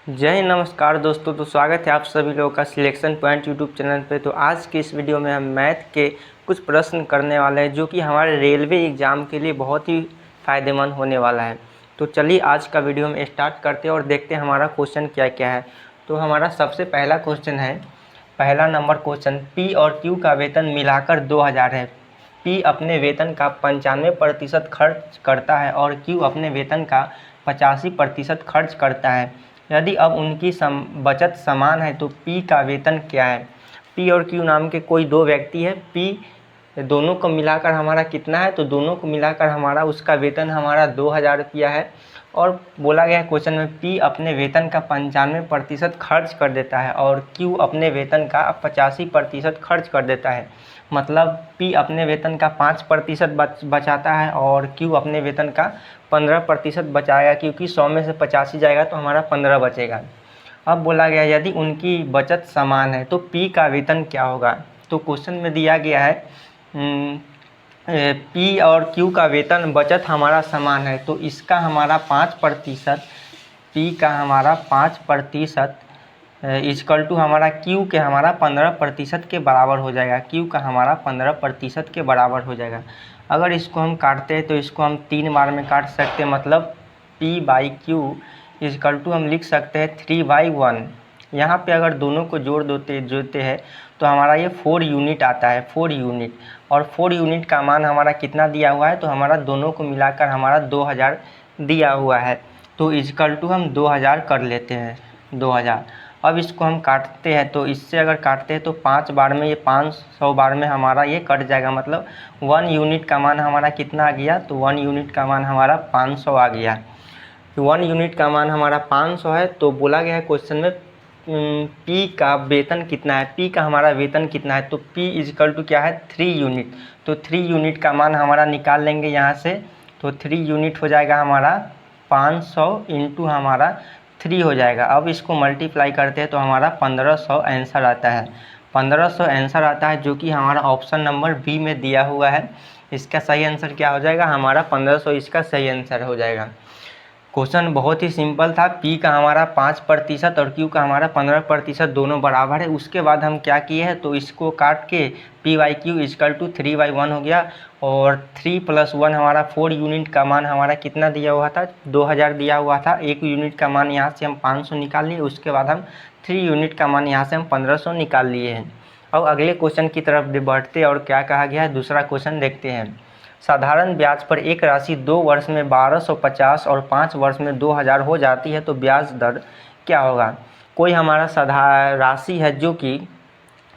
जय हिंद, नमस्कार दोस्तों। तो स्वागत है आप सभी लोगों का सिलेक्शन पॉइंट यूट्यूब चैनल पे। तो आज के इस वीडियो में हम मैथ के कुछ प्रश्न करने वाले हैं जो कि हमारे रेलवे एग्ज़ाम के लिए बहुत ही फ़ायदेमंद होने वाला है। तो चलिए आज का वीडियो हम स्टार्ट करते हैं और देखते हैं हमारा क्वेश्चन क्या क्या है। तो हमारा सबसे पहला क्वेश्चन है, पहला नंबर क्वेश्चन, पी और क्यू का वेतन मिलाकर 2000 है। पी अपने वेतन का 95% खर्च करता है और क्यू अपने वेतन का 85% खर्च करता है। यदि अब उनकी बचत समान है तो पी का वेतन क्या है। पी और क्यू नाम के कोई दो व्यक्ति है। पी दोनों को मिलाकर हमारा कितना है, तो दोनों को मिलाकर हमारा उसका वेतन हमारा 2000 रुपया है। और बोला गया है क्वेश्चन में, पी अपने वेतन का 95% खर्च कर देता है और क्यू अपने वेतन का 85% खर्च कर देता है। मतलब पी अपने वेतन का 5% बचाता है और क्यू अपने वेतन का 15% बचाएगा, क्योंकि 100 में से 85 जाएगा तो हमारा 15 बचेगा। अब बोला गया यदि उनकी बचत समान है तो पी का वेतन क्या होगा। तो क्वेश्चन में दिया गया है पी और क्यू का वेतन बचत हमारा समान है, तो इसका हमारा 5%, पी का हमारा 5% इक्वल टू हमारा क्यू के हमारा 15% के बराबर हो जाएगा। क्यू का हमारा 15% के बराबर हो जाएगा। अगर इसको हम काटते हैं तो इसको हम 3 बार में काट सकते हैं, मतलब P by Q equal to हम लिख सकते हैं 3/1। यहाँ पे अगर दोनों को जोड़ते हैं तो हमारा ये 4 यूनिट आता है, 4 यूनिट। और 4 यूनिट का मान हमारा कितना दिया हुआ है, तो हमारा दोनों को मिलाकर हमारा 2000 दिया हुआ है। तो इक्वल टू हम 2000 कर लेते हैं, 2000। अब इसको हम काटते हैं तो इससे अगर काटते हैं तो 5 बार में ये 500 बार में हमारा ये कट जाएगा। मतलब 1 यूनिट का मान हमारा कितना आ गया, तो 1 यूनिट का मान हमारा 500 आ गया। 1 यूनिट का मान हमारा 500 है। तो बोला गया है क्वेश्चन में पी का वेतन कितना है, पी का हमारा वेतन कितना है। तो पी इक्वल टू क्या है, 3 यूनिट। तो 3 यूनिट का मान हमारा निकाल लेंगे यहाँ से। तो 3 यूनिट हो जाएगा हमारा 500 इंटू हमारा 3 हो जाएगा। अब इसको मल्टीप्लाई करते हैं तो हमारा 1500 आंसर आता है। 1500 आंसर आता है, जो कि हमारा ऑप्शन नंबर बी में दिया हुआ है। इसका सही आंसर क्या हो जाएगा, हमारा 1500 इसका सही आंसर हो जाएगा। क्वेश्चन बहुत ही सिंपल था। पी का हमारा 5% और क्यू का हमारा 15% दोनों बराबर है। उसके बाद हम क्या किए हैं, तो इसको काट के P by Q equal to 3/1 हो गया। और 3 + 1 हमारा 4 यूनिट का मान हमारा कितना दिया हुआ था, 2000 दिया हुआ था। 1 यूनिट का मान यहाँ से हम 500 निकाल लिए। उसके बाद हम 3 यूनिट का मान यहाँ से हम 1500 निकाल लिए हैं। अब अगले क्वेश्चन की तरफ बढ़ते और क्या कहा गया है, दूसरा क्वेश्चन देखते हैं। साधारण ब्याज पर एक राशि 2 वर्ष में 1250 और 5 वर्ष में 2000 हो जाती है तो ब्याज दर क्या होगा। कोई हमारा राशि है जो कि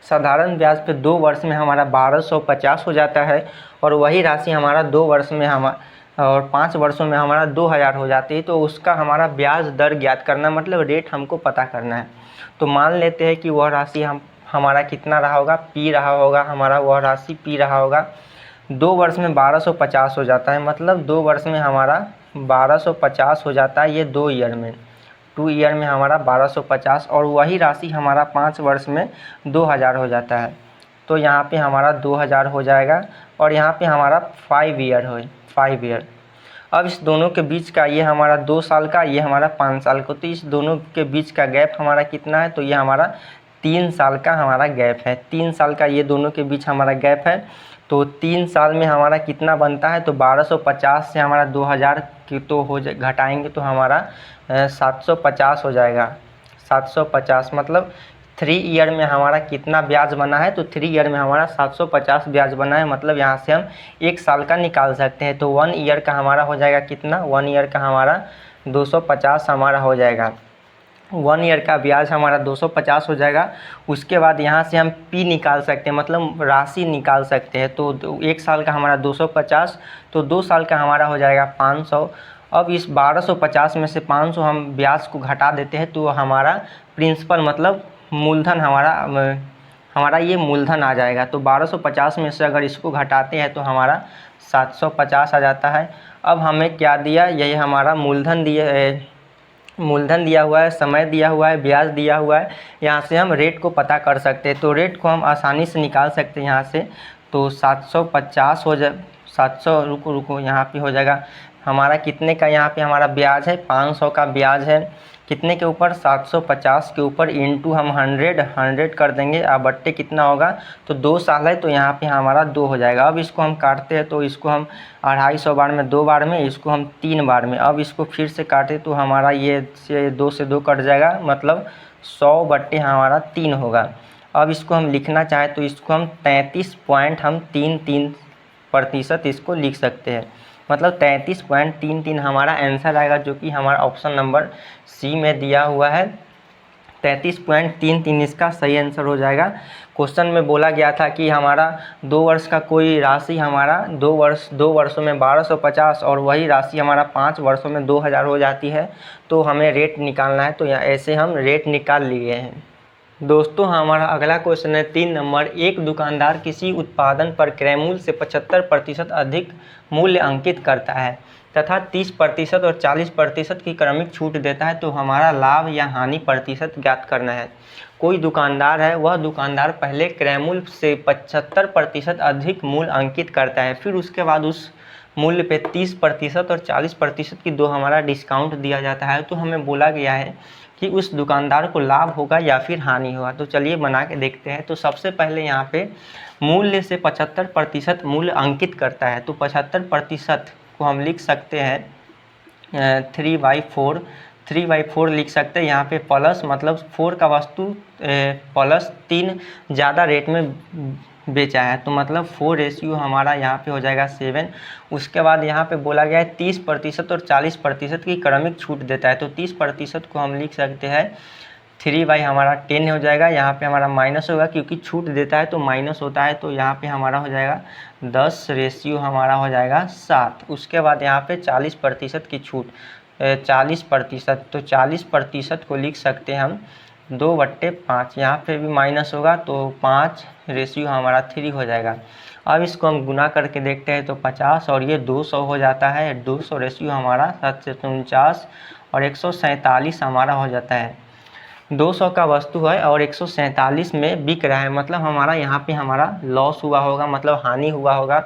साधारण ब्याज पे 2 वर्ष में हमारा 1250 हो जाता है और वही राशि हमारा 2 वर्ष में और 5 वर्षों में हमारा 2000 हो जाती है। तो उसका हमारा ब्याज दर ज्ञात करना, मतलब रेट हमको पता करना है। तो मान लेते हैं कि वह राशि हमारा कितना रहा होगा, पी रहा होगा हमारा, वह राशि पी रहा होगा। 2 वर्ष में 1250 हो जाता है, मतलब 2 वर्ष में हमारा 1250 हो जाता है। ये 2 ईयर में, 2 ईयर में हमारा 1250। और वही राशि हमारा 5 वर्ष में 2000 हो जाता है। तो यहाँ पे हमारा 2000 हो जाएगा और यहाँ पे हमारा 5 ईयर हो, 5 ईयर। अब इस दोनों के बीच का, ये हमारा 2 साल का, ये हमारा 5 साल का, तो इस दोनों के बीच का गैप हमारा कितना है, तो ये हमारा 3 साल का हमारा गैप है। 3 साल का ये दोनों के बीच हमारा गैप है। तो 3 साल में हमारा कितना बनता है, तो 1250 से हमारा 2000 की तो घटाएंगे तो हमारा 750 हो जाएगा। 750 मतलब 3 ईयर में हमारा कितना ब्याज बना है, तो 3 ईयर में हमारा 750 ब्याज बना है। मतलब यहाँ से हम 1 साल का निकाल सकते हैं। तो 1 ईयर का हमारा हो जाएगा कितना, 1 ईयर का हमारा 250 हमारा हो जाएगा। 1 ईयर का ब्याज हमारा 250 हो जाएगा। उसके बाद यहाँ से हम पी निकाल सकते हैं, मतलब राशि निकाल सकते हैं। तो 1 साल का हमारा 250, तो 2 साल का हमारा हो जाएगा 500। अब इस 1250 में से 500 हम ब्याज को घटा देते हैं तो हमारा प्रिंसिपल, मतलब मूलधन हमारा ये मूलधन आ जाएगा। तो 1250 में से अगर इसको घटाते हैं तो हमारा 750 आ जाता है। अब हमें क्या दिया, यही हमारा मूलधन दिया हुआ है, समय दिया हुआ है, ब्याज दिया हुआ है। यहाँ से हम रेट को पता कर सकते हैं। तो रेट को हम आसानी से निकाल सकते हैं यहाँ से। तो 750 हो जाए, 700 रुको यहाँ पे हो जाएगा हमारा कितने का, यहाँ पे हमारा ब्याज है 500 का ब्याज है। कितने के ऊपर 750 के ऊपर इंटू हम 100 कर देंगे। अब बट्टे कितना होगा, तो 2 साल है तो यहाँ पे हमारा 2 हो जाएगा। अब इसको हम काटते हैं तो इसको हम 250 बार में 2 बार में, इसको हम 3 बार में। अब इसको फिर से काटे तो हमारा ये से 2 कट जाएगा, मतलब 100 बट्टे हमारा 3 होगा। अब इसको हम लिखना चाहें तो इसको हम 33.33% इसको लिख सकते हैं, मतलब 33.33 हमारा आंसर आएगा, जो कि हमारा ऑप्शन नंबर सी में दिया हुआ है। 33.33 इसका सही आंसर हो जाएगा। क्वेश्चन में बोला गया था कि हमारा 2 वर्ष का कोई राशि हमारा 2 वर्षों में 1250 और वही राशि हमारा 5 वर्षों में 2000 हो जाती है, तो हमें रेट निकालना है। तो यहाँ ऐसे हम रेट निकाल लिए हैं। दोस्तों हमारा अगला क्वेश्चन है 3 नंबर। एक दुकानदार किसी उत्पादन पर क्रय मूल्य से 75% अधिक मूल्य अंकित करता है तथा 30% और 40% की क्रमिक छूट देता है, तो हमारा लाभ या हानि प्रतिशत ज्ञात करना है। कोई दुकानदार है, वह दुकानदार पहले क्रय मूल्य से 75% अधिक मूल्य अंकित करता है, फिर उसके बाद उस मूल्य पे 30% और 40% की दो हमारा डिस्काउंट दिया जाता है। तो हमें बोला गया है कि उस दुकानदार को लाभ होगा या फिर हानि होगा। तो चलिए बना के देखते हैं। तो सबसे पहले यहाँ पे मूल्य से 75% मूल्य अंकित करता है, तो 75% को हम लिख सकते हैं 3/4। 3/4 लिख सकते हैं। यहाँ पे प्लस मतलब 4 का वस्तु प्लस 3 ज़्यादा रेट में बेचा है, तो मतलब 4 रेशियो हमारा यहाँ पे हो जाएगा 7। उसके बाद यहाँ पे बोला गया है 30% और 40% की क्रमिक छूट देता है, तो 30% को हम लिख सकते हैं 3 हमारा 10 हो जाएगा। यहाँ पे हमारा माइनस होगा क्योंकि छूट देता है तो माइनस होता है, तो यहाँ पे हमारा हो जाएगा 10 रेशियो हमारा हो जाएगा 7। उसके बाद यहाँ पे 40% की छूट 40%, तो 40% को लिख सकते हैं हम 2/5। यहाँ पे भी माइनस होगा तो 5 रेशियो हमारा 3 हो जाएगा। अब इसको हम गुना करके देखते हैं तो 50 और ये 200 हो जाता है। 200 रेशियो हमारा 749 और 147 हमारा हो जाता है। 200 का वस्तु है और 147 में बिक रहा है, मतलब हमारा यहाँ पे हमारा लॉस हुआ होगा, मतलब हानि हुआ होगा।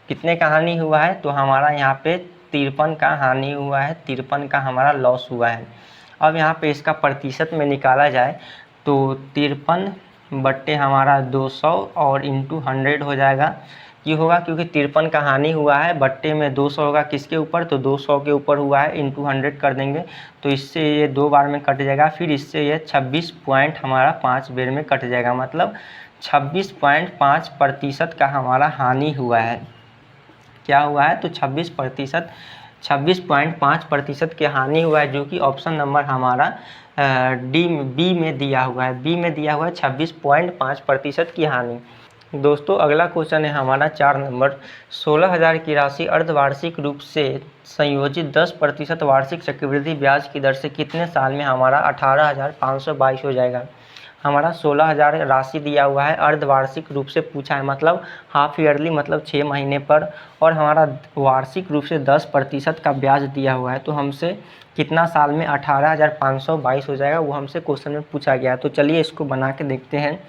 कितने का हानि हुआ है, तो हमारा यहाँ पे 53 का हानि हुआ है, 53 का हमारा लॉस हुआ है। अब यहाँ पे इसका प्रतिशत में निकाला जाए तो 53 बट्टे हमारा 200 और इंटू 100 हो जाएगा। ये होगा क्योंकि 53 का हानि हुआ है, बट्टे में 200 होगा किसके ऊपर, तो 200 के ऊपर हुआ है, इंटू 100 कर देंगे तो इससे ये 2 बार में कट जाएगा। फिर इससे ये 26 पॉइंट हमारा 5 बेर में कट जाएगा, मतलब 26.5% का हमारा हानि हुआ है। क्या हुआ है, तो 26.5% की हानि हुआ है, जो कि ऑप्शन नंबर हमारा बी में दिया हुआ है। बी में दिया हुआ है 26.5% की हानि। दोस्तों अगला क्वेश्चन है हमारा 4 नंबर। 16,000 की राशि अर्धवार्षिक रूप से संयोजित 10% वार्षिक चक्रवृद्धि ब्याज की दर से कितने साल में हमारा 18,522 हो जाएगा। हमारा 16,000 राशि दिया हुआ है, अर्धवार्षिक रूप से पूछा है, मतलब हाफ ईयरली मतलब 6 महीने पर, और हमारा वार्षिक रूप से 10% का ब्याज दिया हुआ है। तो हमसे कितना साल में 18,522 हो जाएगा, वो हमसे क्वेश्चन में पूछा गया है। तो चलिए इसको बना के देखते हैं।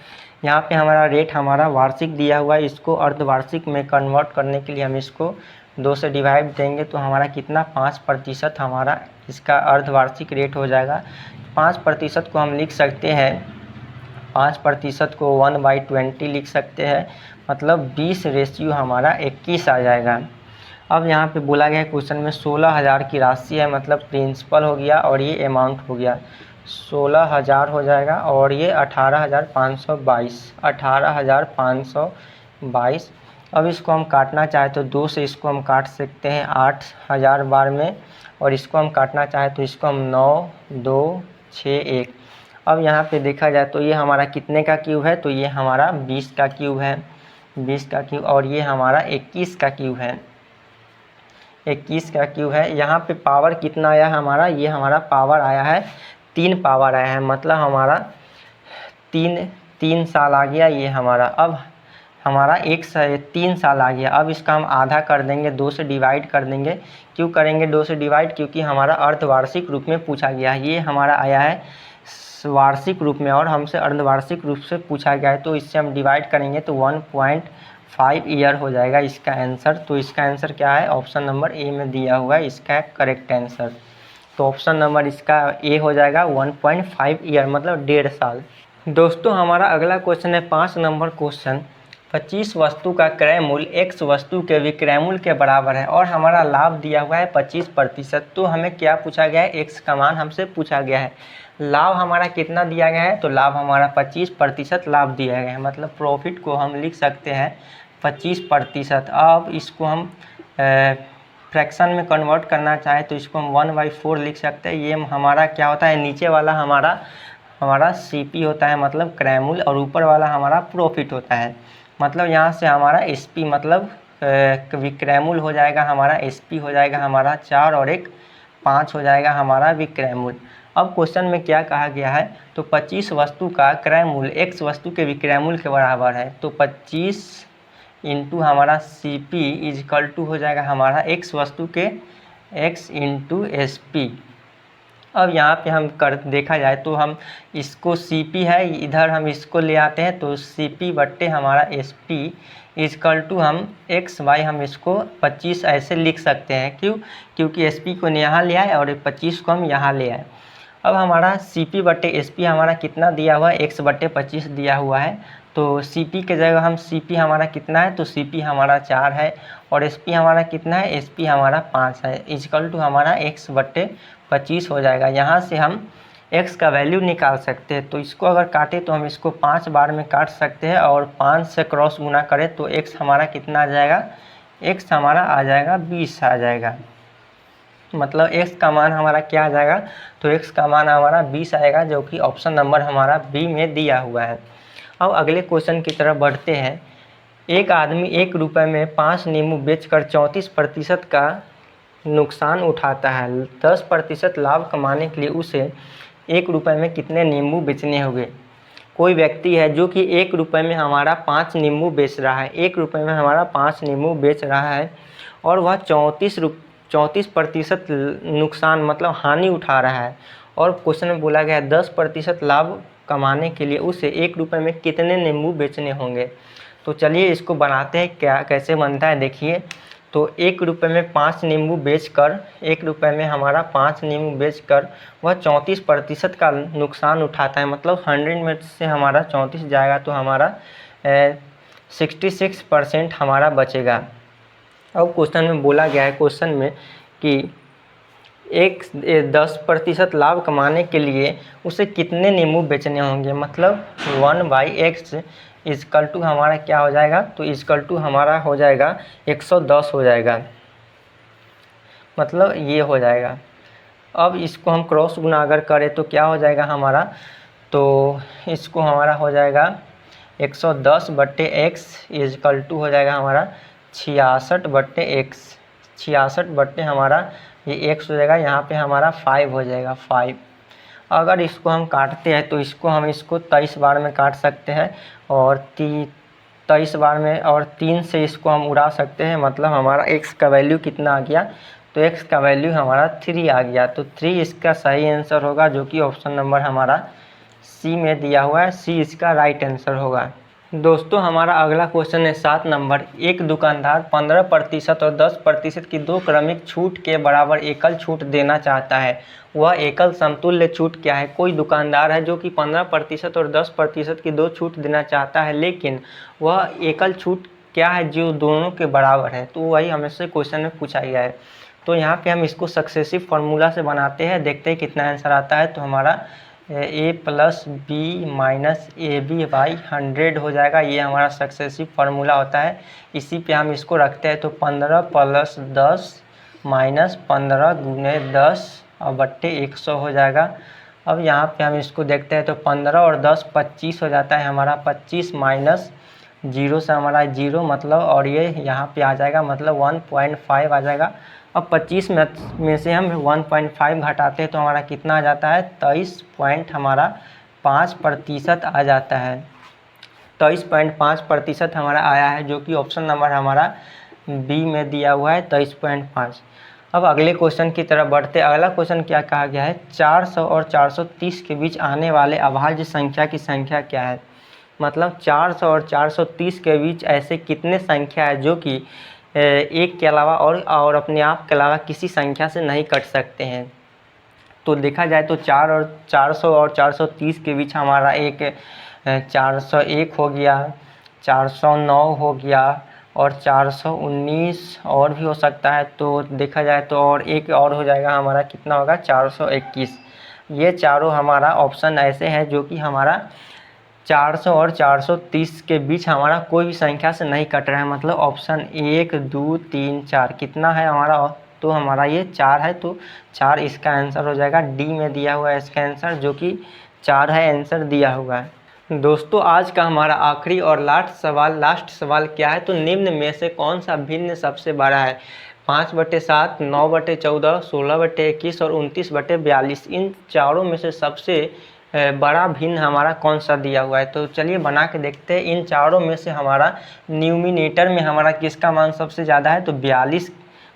यहाँ पे हमारा रेट हमारा वार्षिक दिया हुआ है, इसको अर्धवार्षिक में कन्वर्ट करने के लिए हम इसको 2 से डिवाइड देंगे तो हमारा कितना 5% हमारा इसका अर्धवार्षिक रेट हो जाएगा। 5% को हम लिख सकते हैं, 5% को 1/20 लिख सकते हैं, मतलब 20 रेशियो हमारा 21 आ जाएगा। अब यहाँ पे बोला गया है क्वेश्चन में 16,000 की राशि है, मतलब प्रिंसिपल हो गया और ये अमाउंट हो गया, 16,000 हो जाएगा और ये 18,522। अब इसको हम काटना चाहे तो 2 से इसको हम काट सकते हैं 8,000 बार में, और इसको हम काटना चाहे तो इसको हम 9, 2, 6, 1। अब यहाँ पे देखा जाए तो ये हमारा कितने का क्यूब है, तो ये हमारा 20 का क्यूब है, 20 का क्यूब, और ये हमारा 21 का क्यूब है, 21 का क्यूब है। यहाँ पे पावर कितना आया हमारा, ये हमारा पावर आया है 3 पावर आया है, मतलब हमारा 3 साल आ गया ये हमारा। अब हमारा 3 साल आ गया। अब इसका हम आधा कर देंगे, 2 से डिवाइड कर देंगे। क्यों करेंगे 2 से डिवाइड, क्योंकि हमारा अर्धवार्षिक रूप में पूछा गया है, ये हमारा आया है वार्षिक रूप में और हमसे अर्धवार्षिक रूप से पूछा गया है, तो इससे हम डिवाइड करेंगे तो 1.5 ईयर हो जाएगा इसका आंसर। तो इसका आंसर क्या है, ऑप्शन नंबर ए में दिया हुआ है इसका करेक्ट आंसर। तो ऑप्शन नंबर इसका ए हो जाएगा 1.5 ईयर मतलब 1.5 साल। दोस्तों हमारा अगला क्वेश्चन है 5 नंबर क्वेश्चन। 25 वस्तु का क्रय मूल्य x वस्तु के विक्रय मूल्य के बराबर है और हमारा लाभ दिया हुआ है 25%। तो हमें क्या पूछा गया है, x का मान हमसे पूछा गया है। लाभ हमारा कितना दिया गया है, तो लाभ हमारा 25% लाभ दिया गया है, मतलब प्रॉफिट को हम लिख सकते हैं 25%। अब इसको हम फ्रैक्शन में कन्वर्ट करना चाहे तो इसको हम 1/4 लिख सकते हैं। ये हमारा क्या होता है, नीचे वाला हमारा CP होता है मतलब क्रय मूल्य, और ऊपर वाला हमारा प्रॉफिट होता है। मतलब यहाँ से हमारा SP मतलब विक्रय मूल्य हो जाएगा हमारा, SP हो जाएगा हमारा 4 और 1 5 हो जाएगा हमारा विक्रय मूल्य। अब क्वेश्चन में क्या कहा गया है, तो 25 वस्तु का क्रय मूल्य x वस्तु के विक्रय मूल्य के बराबर है। तो 25 इंटू हमारा CP इजकल टू हो जाएगा हमारा x वस्तु के x इंटू SP। अब यहाँ पे हम देखा जाए तो हम इसको CP है, इधर हम इसको ले आते हैं तो CP बट्टे हमारा SP इजकल टू हम x बाई हम इसको 25 ऐसे लिख सकते हैं। क्यों, क्योंकि SP को यहाँ ले आए और 25 को हम यहाँ ले आए। अब हमारा CP बट्टे SP हमारा कितना दिया हुआ है, x बट्टे 25 दिया हुआ है। तो CP के जगह हम CP हमारा कितना है, तो CP हमारा 4 है और SP हमारा कितना है, SP हमारा 5 है, इजकल टू हमारा x बट्टे 25 हो जाएगा। यहाँ से हम x का वैल्यू निकाल सकते हैं। तो इसको अगर काटे तो हम इसको 5 बार में काट सकते हैं और 5 से क्रॉस गुना करें तो x हमारा कितना आ जाएगा, x हमारा आ जाएगा 20 आ जाएगा। मतलब x का मान हमारा क्या आ जाएगा, तो x का मान हमारा 20 आएगा, जो कि ऑप्शन नंबर हमारा B में दिया हुआ है। अब अगले क्वेश्चन की तरफ बढ़ते हैं। एक आदमी 1 रुपये में 5 नींबू बेचकर 34% का नुकसान उठाता है। 10% लाभ कमाने के लिए उसे 1 रुपये में कितने नींबू बेचने होंगे। कोई व्यक्ति है जो कि 1 रुपये में हमारा 5 नींबू बेच रहा है, 1 रुपये में हमारा 5 नींबू बेच रहा है और वह 34% नुकसान मतलब हानि उठा रहा है। और क्वेश्चन में बोला गया है 10% लाभ कमाने के लिए उसे 1 रुपये में कितने नींबू बेचने होंगे। तो चलिए इसको बनाते हैं, क्या कैसे बनता है देखिए। तो 1 रुपये में 5 नींबू बेचकर, 1 रुपये में हमारा 5 नींबू बेचकर वह 34% का नुकसान उठाता है। मतलब 100 में से हमारा 34 जाएगा तो हमारा 66% हमारा बचेगा। अब क्वेश्चन में बोला गया है क्वेश्चन में कि 10% लाभ कमाने के लिए उसे कितने नींबू बेचने होंगे। मतलब 1/x इजकल टू हमारा क्या हो जाएगा, तो इजकल टू हमारा हो जाएगा 110 हो जाएगा, मतलब ये हो जाएगा। अब इसको हम क्रॉस गुना अगर करें तो क्या हो जाएगा हमारा, तो इसको हमारा हो जाएगा 110 बट्टे x इजकल टू हो जाएगा हमारा 66 बट्टे x। 66 बट्टे हमारा ये x हो जाएगा, यहाँ पे हमारा 5 हो जाएगा 5। अगर इसको हम काटते हैं तो इसको हम 23 बार में काट सकते हैं और 23 बार में, और 3 से इसको हम उड़ा सकते हैं। मतलब हमारा x का वैल्यू कितना आ गया, तो x का वैल्यू हमारा 3 आ गया। तो 3 इसका सही आंसर होगा, जो कि ऑप्शन नंबर हमारा C में दिया हुआ है। C इसका राइट आंसर होगा। दोस्तों हमारा अगला क्वेश्चन है 7 नंबर। एक दुकानदार 15% और 10% की 2 क्रमिक छूट के बराबर एकल छूट देना चाहता है। वह एकल समतुल्य छूट क्या है। कोई दुकानदार है जो कि 15% और 10% की 2 छूट देना चाहता है, लेकिन वह एकल छूट क्या है जो दोनों के बराबर है। तो वही हमें से क्वेश्चन में पूछा गया है। तो यहाँ पे हम इसको सक्सेसिव फार्मूला से बनाते हैं, देखते हैं कितना आंसर आता है। तो हमारा a + b - ab बाई 100 हो जाएगा। ये हमारा सक्सेसिव फार्मूला होता है, इसी पे हम इसको रखते हैं। तो 15 + 10 - 15 × 10 और बट्टे 100 हो जाएगा। अब यहाँ पे हम इसको देखते हैं तो 15 और 10 25 हो जाता है हमारा। 25 माइनस 0 से हमारा 0 मतलब, और ये यहाँ पे आ जाएगा मतलब 1.5 आ जाएगा। अब 25 में से हम 1.5 घटाते हैं तो हमारा कितना आ जाता है, 23.5% आ जाता है। 23.5% हमारा आया है, जो कि ऑप्शन नंबर हमारा बी में दिया हुआ है 23.5। अब अगले क्वेश्चन की तरफ बढ़ते। अगला क्वेश्चन क्या कहा गया है, 400 और 430 के बीच आने वाले अभाज्य संख्या की संख्या क्या है। मतलब 400 और 430 के बीच ऐसे कितने संख्या है जो कि एक के अलावा और अपने आप के अलावा किसी संख्या से नहीं कट सकते हैं। तो देखा जाए तो 400 और 430 के बीच हमारा एक 401 हो गया, 409 हो गया और 419 और भी हो सकता है। तो देखा जाए तो और एक और हो जाएगा हमारा, कितना होगा 421। ये चारों हमारा ऑप्शन ऐसे हैं जो कि हमारा 400 और 430 के बीच हमारा कोई भी संख्या से नहीं कट रहा है। मतलब ऑप्शन 1 2 3 4 कितना है हमारा, तो हमारा ये 4 है, तो 4 इसका आंसर हो जाएगा। डी में दिया हुआ है इसका आंसर, जो कि 4 है, आंसर दिया हुआ है। दोस्तों आज का हमारा आखिरी और लास्ट सवाल क्या है, तो निम्न में से कौन सा भिन्न सबसे बड़ा है? 5/7, 9/14, 16/21 और 29/42। इन चारों में से सबसे बड़ा भिन्न हमारा कौन सा दिया हुआ है? तो चलिए बना के देखते हैं। इन चारों में से हमारा न्यूमिनेटर में हमारा किसका मान सबसे ज़्यादा है? तो 42,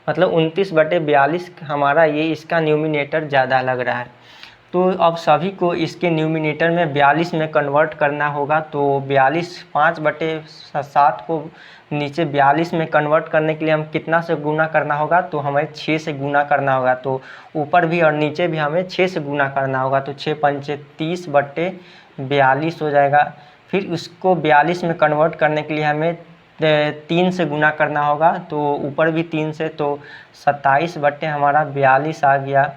मतलब 29/42 हमारा ये इसका न्यूमिनेटर ज़्यादा लग रहा है। तो अब सभी को इसके न्यूमिनेटर में 42 में कन्वर्ट करना होगा। तो 42 5/7 को नीचे 42 में कन्वर्ट करने के लिए हम कितना से गुना करना होगा? तो हमें 6 से गुना करना होगा। तो ऊपर भी और नीचे भी हमें 6 से गुना करना होगा। तो 6 पंचे 30/42 हो जाएगा। फिर उसको 42 में कन्वर्ट करने के लिए हमें 3 से गुना करना होगा। तो ऊपर भी 3 से, तो 27/42 आ गया।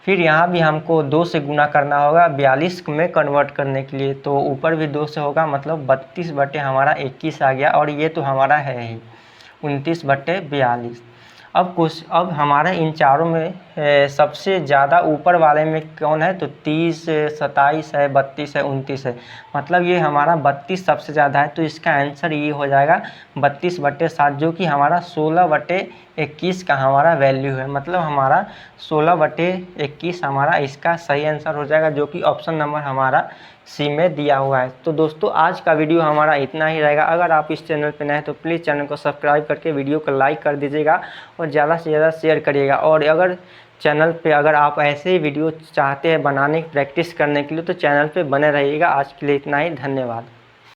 फिर यहाँ भी हमको 2 से गुना करना होगा 42 में कन्वर्ट करने के लिए। तो ऊपर भी 2 से होगा, मतलब 32/21 आ गया। और ये तो हमारा है ही 29/42। अब हमारा इन चारों में सबसे ज़्यादा ऊपर वाले में कौन है? तो 30 है, 27 है, 32 है, 29 है। मतलब ये हमारा 32 सबसे ज़्यादा है। तो इसका आंसर ये हो जाएगा 32/7, जो कि हमारा 16/21 का हमारा वैल्यू है। मतलब हमारा 16/21 हमारा इसका सही आंसर हो जाएगा, जो कि ऑप्शन नंबर हमारा सी में दिया हुआ है। तो दोस्तों आज का वीडियो हमारा इतना ही रहेगा। अगर आप इस चैनल पर नए हैं तो प्लीज़ चैनल को सब्सक्राइब करके वीडियो को लाइक कर दीजिएगा और ज़्यादा से ज़्यादा शेयर करिएगा। और अगर चैनल पे अगर आप ऐसे ही वीडियो चाहते हैं बनाने की, प्रैक्टिस करने के लिए, तो चैनल पे बने रहिएगा। आज के लिए इतना ही, धन्यवाद।